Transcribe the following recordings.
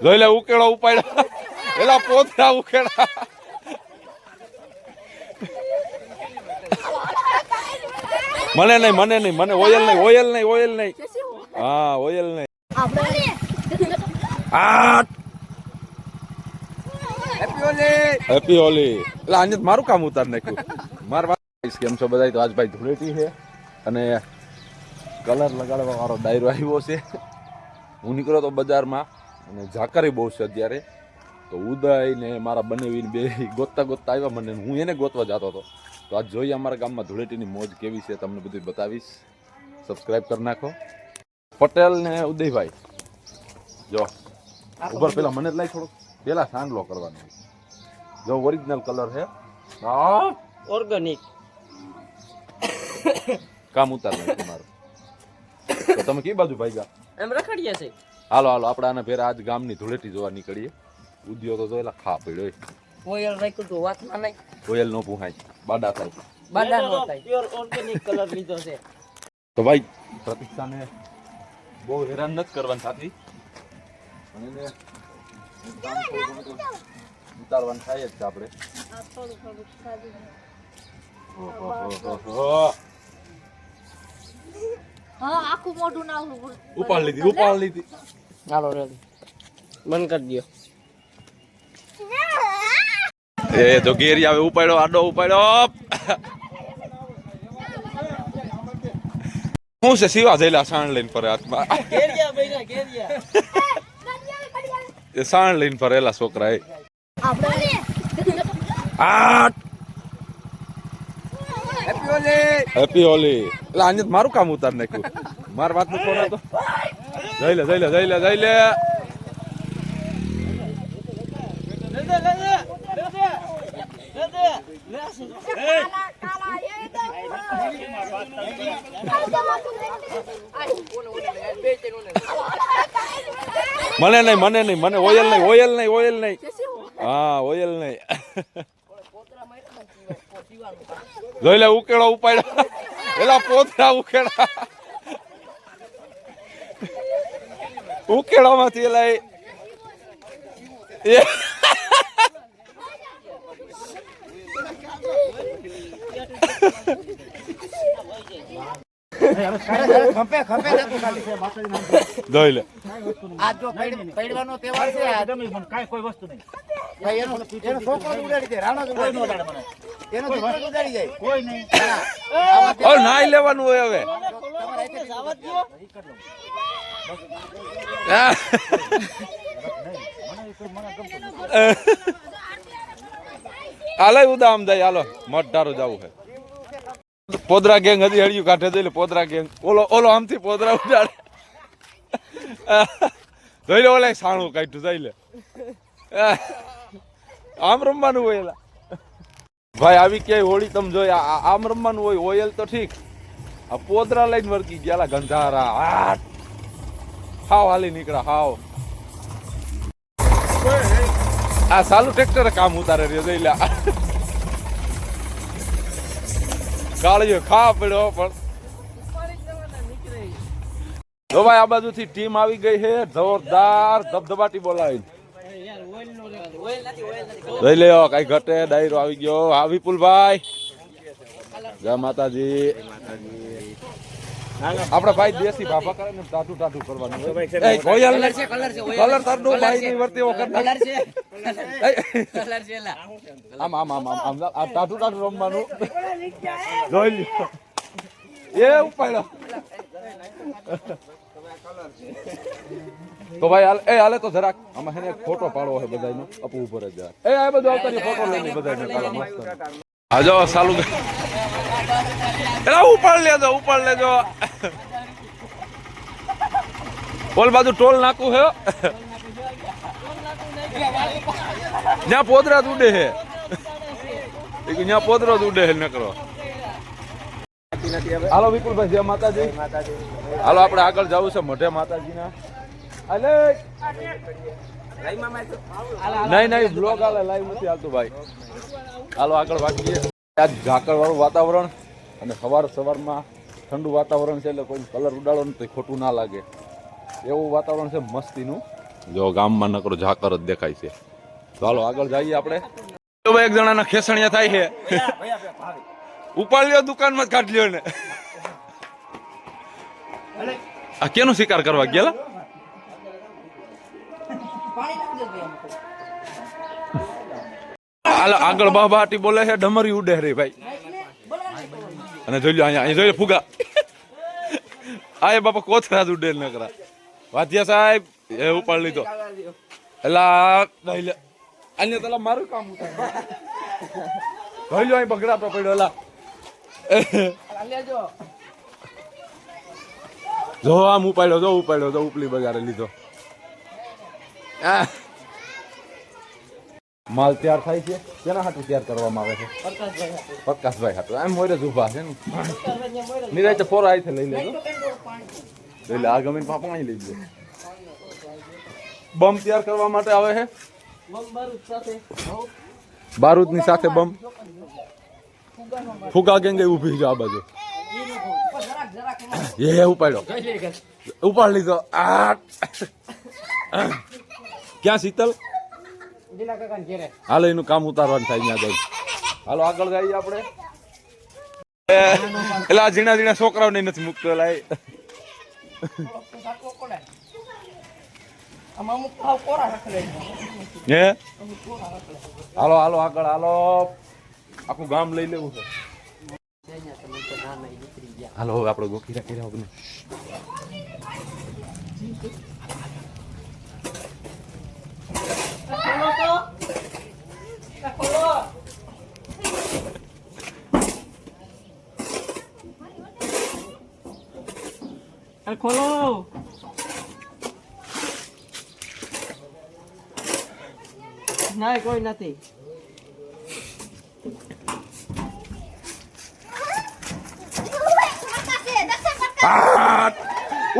જોઈ લે ઉકેડો ઉપાડ્યો એલા પોતરા ઉકેડા મને નહીં ઓયલ નહીં હા ઓયલ નહીં હેપી હોલી એટલે આજે મારું કામ ઉતાર નાખ્યું મારા કેમ છો બધા? તો આજ ભાઈ ધૂળેટી છે અને કલર લગાડવા વાળો ડાયરો આવ્યો છે. હું નીકળ્યો તો બજારમાં અને ઝાકરી બહુ છે અત્યારે, તો ઉદય ને મારા બનેવીને બે ગોતતા આવ્યા મને, હું એને ગોતવા જતો હતો. તો આજ જોઈએ અમારા ગામમાં ધૂળેટીની મોજ કેવી છે, તમને બધું બતાવીશ. સબસ્ક્રાઈબ કરી નાખો. પટેલ ને ઉદયભાઈ જો ઉપર પેલા મને જ લાઈ થોડુંક પેલા સાંડલો કરવાનો, જો ઓરિજિનલ કલર છે ઓર્ગેનિક કામ ઉતાર તમારું. તો તમે કઈ બાજુ ભાઈ એમ રખડીએ છે? હાલો આપણે આના ફેર આજ ગામની ધૂળેટી જોવા નીકળીએ. ઉદ્યો તો જોયેલા ખા પડ્યો કોયલ રાખ્યું તો વાતમાં નહીં, કોયલ નો પૂહાય બાડા થાય, બાડા નો થાય. પ્યોર ઓર્ગેનિક કલર લીધો છે. તો ભાઈ પ્રતીક્ષાને બહુ હેરાન નથી કરવાનું સાથી, અને એને ઉતારવાનું થાય જ છે આપણે. આખું મોઢું ના ઉપાડ લીધી. હાલો રેડી બંધ કરી દો. એ તો ગેરી આવે, ઉપાડ્યો આડો ઉપાડ્યો. હું છે શિવા જઈલા સાણ લઈને ફરે હાથમાં, એ સાણ લઈને ફરેલા છોકરા એ હેપી હોલી એટલે આજે મારું કામ ઉતાર નાખ્યું. માર વાત નું ફોન હતો. જઈ લે મને ઓયલ નહીં હા ઓયલ નહીં. જોઈ લે ઉકેડો ઉપાડ્યો એલા પોતરા ઉકેડા ઉકેડા માંથી એલા જોઈ લે આજ જો પૈડવાનો તહેવાર છે, કાઈ કોઈ વસ્તુ નહીં. એનો છોકરો ઉડાડી દે, રાણો ઉડાડી દે, એનો છોકરો ઉડાડી જાય કોઈ નહીં. ઓ નાઈ લેવાનું હોય હવે. હાલો ઉદામ જાય, હાલો મઠ જવું છે. પોદરા ગેંગ હજી હળિયું કાઢે જોઈ પોદરા ગેંગ. ઓલો આમથી પોદરા ઉડાડે. જોઈ લે ઓલા સાણું કાઢ્યું જોઈ લે. આમ રમવાનું હોય એલા ભાઈ, આવી ક્યાંય હોળી તમે જોઈ આમ રમવાનું હોય. ઓયલ તો ઠીક, આ પોદરા લઈને વળગી ગયા ગંધારા. હાવ હાલી નીકળ્યા હાવ. આ સાલું ટ્રેક્ટર કામ ઉતારે રહ્યો જોઈ લે. ગાળિયો ખા પડ્યો પણ જો ભાઈ આ બાજુ થી ટીમ આવી ગઈ છે જોરદાર ધબધબાટી બોલાવી. લઈ લ્યો કઈ ઘટે, ડાયરો આવી ગયો. હા વિપુલભાઈ જય માતાજી. આપડા ભાઈ દેશી ભાભા કરે ને ટાટુ કરવાનું. કલર તારનો ભાઈ ની વર્તી વખત આમ ટાટુ રમવાનું. જોઈ લ્યો એ ઉપાડ્યો. તો ભાઈ હાલે તો જરાક આમાં હેને ફોટો પાડવો છે બધાનો. અપુ ઉપર જ એ આ બધું આવતા ફોટો લઈને બધાને કાલા મસ્ત. હા જો ચાલુ એલા ઉપાડ લેજો. ઓલ બાજુ ટોલ નાખું હે, ત્યાં પોદરા ઉડે હે, ત્યાં પોદરો ઉડે હે નકરો. હાલો વિપુલભાઈ જય માતાજી. હાલો આપણે આગળ જવું છે મઢે માતાજીના. નહીં બ્લોગ હાલે, લાઈવ નથી હાલતું ભાઈ. હાલો આગળ વાગીએ. આજ ઝાકળ વાળું વાતાવરણ અને સવારમાં ઠંડુ વાતાવરણ છે એટલે કોઈ કલર ઉડાડો ને તો ખોટું ના લાગે. એવું વાતાવરણ છે મસ્તીનું. જો ગામમાં નકરો ઝાકર જ દેખાય છે. તો હાલો આગળ જઈએ આપણે. એક જણાના ખેસણિયા થાય છે. ઉપાડ લ્યો, દુકાનમાં જ કાઢ લ્યો ને. આ કેનો શિકાર કરવા ગયેલા? આગળ બાબાટી બોલે છે, ડમરી ઉડે રે ભાઈ. અને જોઈ લો અહીંયા જોઈ લો ફુગા. આ બાપા કોથરા જ ઉડે નકરા. વાધિયા સાહેબ એ ઉપાડ લીધો. એલા લઈ લે. અહીંયા તલા મારું કામ ઉતાર. જોઈ લો અહીં બગડા પડ્યો એલા. જો આમ ઉપાડ્યો, જો ઉપાડ્યો, જો ઉપલી બગાડે લીધો. માલ તૈયાર થાય છે. કેના હાટું તૈયાર કરવામાં આવે છે? પ્રકાશભાઈ હાટું. એમ મોરે જ ઉભા છે ને. નિરાય ફોરા આવી લઈ લેજો. એટલે આ ગમીને પાણી લઈ લે. બમ તૈયાર કરવા માટે આવે છે. બારૂદની સાથે બમ. ફુગા ગેંગે ઊભી છે આ બાજુ. એ ઉપાડ્યો, ઉપાડ લીધો. ક્યાં શીતલ? હાલો એનું કામ ઉતારવાનું થાય ત્યાં જઈ. હાલો આગળ જઈએ આપણે. એટલે આ ઝીણા ઝીણા છોકરાઓને નથી મૂકતો. એટલે હે હાલો હાલો આગળ હાલો. આખું ગામ લઈ લેવું છે. હાલો હવે આપણે ગોખી રાખી રહ્યા. ખોલો. ના કોઈ નથી.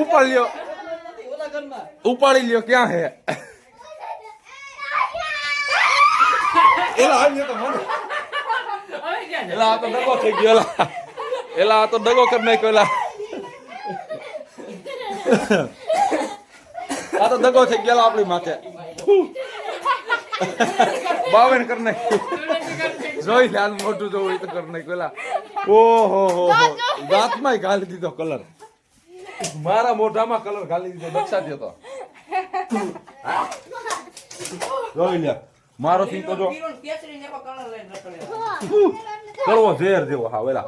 ઉપાડ લ્યો, ઉપાડી લ્યો. ક્યાં હે? એલા તો દગો થઈ ગયો. એલા તો દગો કરી નાખ્યો. એલા આ તો દગો થઈ ગયેલો આપણી માથે. બાવન કરી નાખ્યું. જોઈ લે મોટું જોવું તો કરી નાખ્યું. એલા ઓહો હો દાંતમાં ગાલી દીધો કલર. મારા મોઢામાં કલર ગાલી દીધો. દક્ષાથી હતો. જોઈ લે મારો સિંહ તો જો કરવો ઝેર જેવો. હા વેલા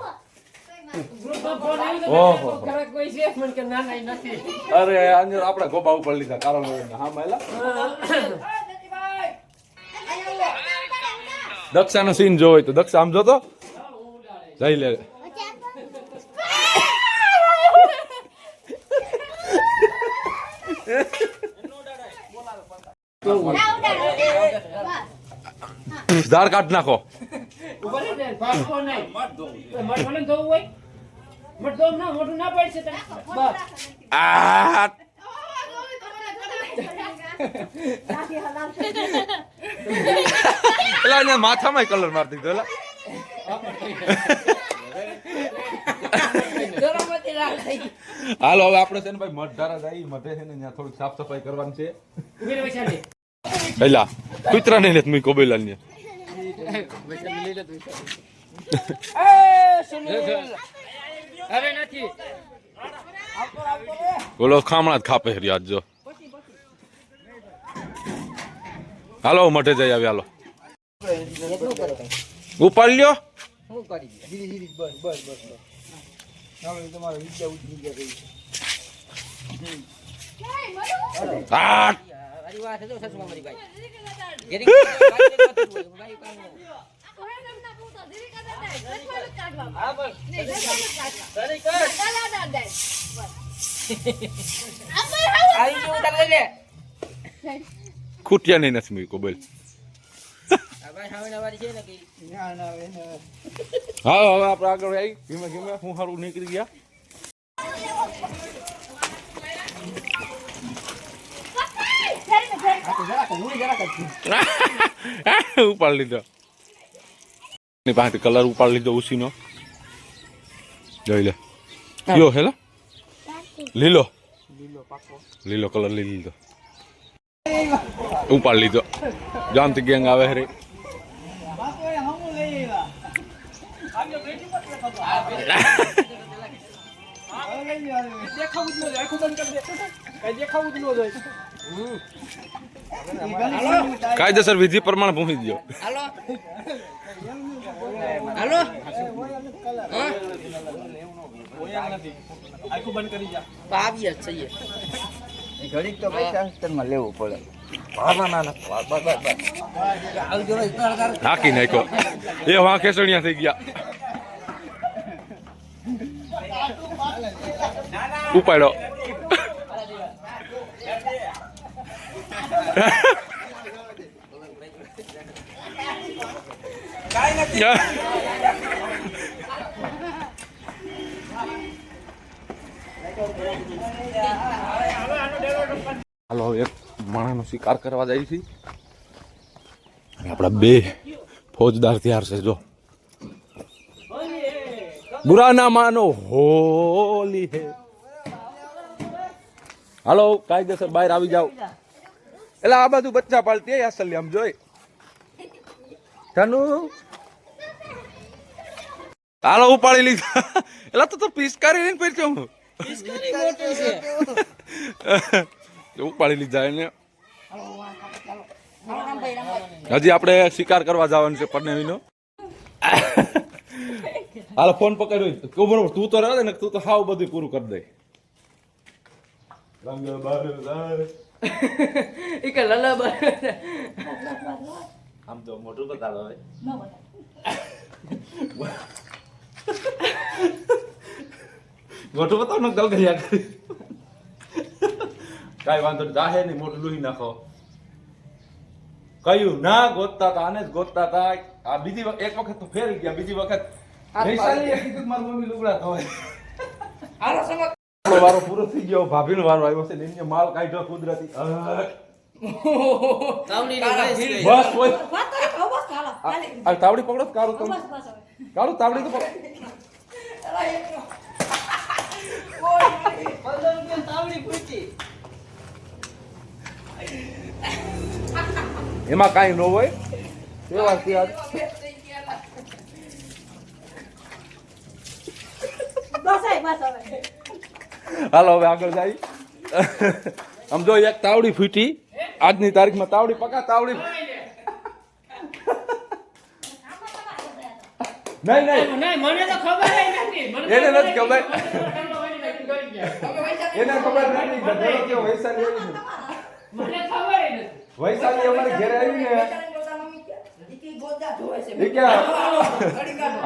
ઓહો અરે આપડે ગોબા ઉપર લીધા કારણ હા માયલા. દક્ષા નો સીન જોવો તો દક્ષા આમ જોતો જઈ લે. ધાર કાઢ નાખો. માથામાં કલર મારી દીધો. એલા હાલો હવે આપણે છે ને ભાઈ મઠ ધારા જઈએ. મઠે છે ને ત્યાં થોડીક સાફ સફાઈ કરવાની છે. એલા કૂતરા નહીં લેત મી કોબેલાલ ને બોલો ખામણા જ ખાપે યાદ જો. હાલો મઠે જઈ આવી. હાલો ઉપાડ લ્યો. ખૂટ્યા નહીં નથી મૂકો બોલ. હા હવે આપણે આગળ આવી ધીમે ધીમે. હું સારું નીકળી ગયા. ઉપાડ લીધો. પાસે કલર ઉપાડ લીધો ઉસીનો. જોઈ લે લ્યો હેલો લીલો લીલો કલર લઈ લીધો, ઉપાડ લીધો. જામતી ગેંગ આવે હરે. કાયદેસર વિધિ પ્રમાણે પહોંચી દો. હાલો હાલો આવી જ છે ઘડીક તો પૈસા હસ્તનમાં લેવું પડે. નાખી નાખ્યો એ વાં ખેસણિયા થઈ ગયા. ઉપાડ્યો. હાલો એક માણાનો શિકાર કરવા જાય છે. આપણા બે ફોજદાર તૈયાર છે. જો બુરા ના માનો હોલી હે. હાલો કાયદેસર બહાર આવી જાવ. એટલે આ બધું બચ્ચા પાલતી અસલ આમ જોઈ તનુ. હાલો ઉપાડી લીધા. એટલે તો પિસ્કારી લઈને પહેરજો હું ઉપાડી લીધા એને. હજી આપણે શિકાર કરવા જવાનું છે પરનેવીનો. હાલો ફોન પકડ્યો બરોબર. તું તો રહે ને, તું તો હાવ બધું પૂરું કરી દે. આમ તો મોટું બતાવો હવે. મોટું બતાવો ને ગલ ગયા કરી. કાંઈ વાંધો નહીં, જાહે નહીં મોટું લોહી નાખો. કયું ના ગોતતા હતા, આને જ ગોતતા હતા. આ બીજી એક વખત તો ફેરી ગયા, બીજી વખત વૈશાલીએ કીધું મારી મમ્મી લુગડા ધોય. વારો પૂરો થઈ ગયો, ભાભીનો વારો આવ્યો છે. એને માલ કાઢ્યો કુદરતી. બસ હોય આ તાવડી પકડો. કાળું તમે કાળું તાવડી તો પકડો. એમાં કાંઈ ન હોય. હાલો હવે આગળ જાય. સમજો એક તાવડી ફૂટી આજની તારીખમાં. તાવડી પકા તાવડી નહીં મને તો ખબર નથી. એને નથી ખબર. એને ખબર નથી. વૈશાલી અમારી ઘરે આવી ને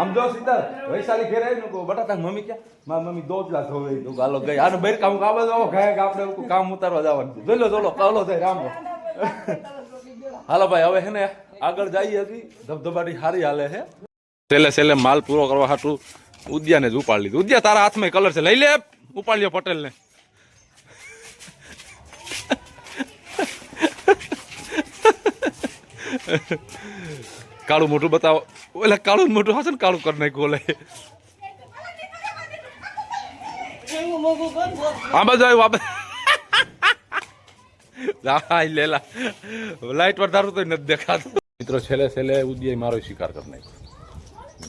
આમ જો સીધા વૈશાલી ઘેર આવી ને બટાટા મમ્મી ક્યાં મારી મમ્મી દોજલા ધોવે. તો ગાલો ગઈ આનું બેર કામ કામ ગાય આપણે કામ ઉતારવા જવાનું. જોઈ લો કાવલો થાય રામ. હાલો ભાઈ હવે હે ને આગળ જઈએ. હજી ધબધબાટી સારી હાલે છે. છેલ્લે માલ પૂરો કરવા હાટું ઉદ્યાને જ ઉપાડી લીધું. ઉદ્યા તારા હાથમાં કલર છે, લઈ લે. ઉપાડ લ્યો પટેલ ને. કાળું મોટું બતાવો. એટલે કાળું મોટું હશે ને, કાળું કરી નાખ્યું. ઓલે આ બાજુ આવ્યું. લેલા લાઈટ વધારું તો નથી દેખાતું. મિત્રો છેલ્લે ઉદ્યાય મારો શિકાર કરી નાખ્યો.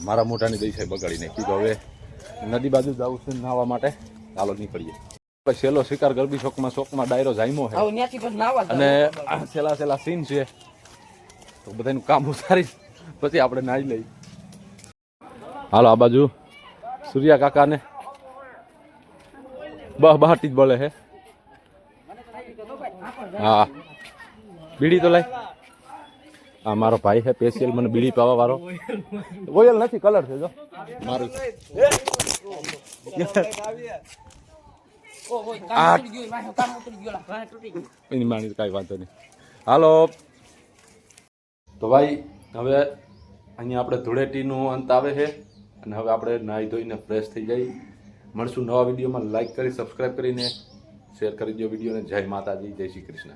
મારા મોઢાની દઈ છે બગાડી નાખી. તો હવે નદી બાજુ જવું છે નાહવા માટે. ચાલો નીકળીએ. છેલ્લો શિકાર ગરબી શોકમાં ડાયરો જામ્યો છે. અને છેલ્લા સીન છે. તો બધાનું કામ ઉતારી પછી આપણે નાહી લઈ. હાલો આ બાજુ સૂર્યા કાકાને બહારથી જ બોલે છે. હા બીડી તો લાય. આ મારો ભાઈ છે સ્પેશિયલ મને બીડી પાવા વાળો. ઓયલ નથી, કલર છે. જો મારું એની માની કાંઈ વાંધો નહીં. હાલો તો ભાઈ હવે અહીંયા આપણે ધૂળેટીનો અંત આવે છે. અને હવે આપણે નાહી ધોઈને ફ્રેશ થઈ જઈએ. મળશું નવા વિડીયોમાં. લાઈક કરી સબસ્ક્રાઈબ કરીને શેર કરી દો વિડીયોને. જય માતાજી, જય શ્રી કૃષ્ણ.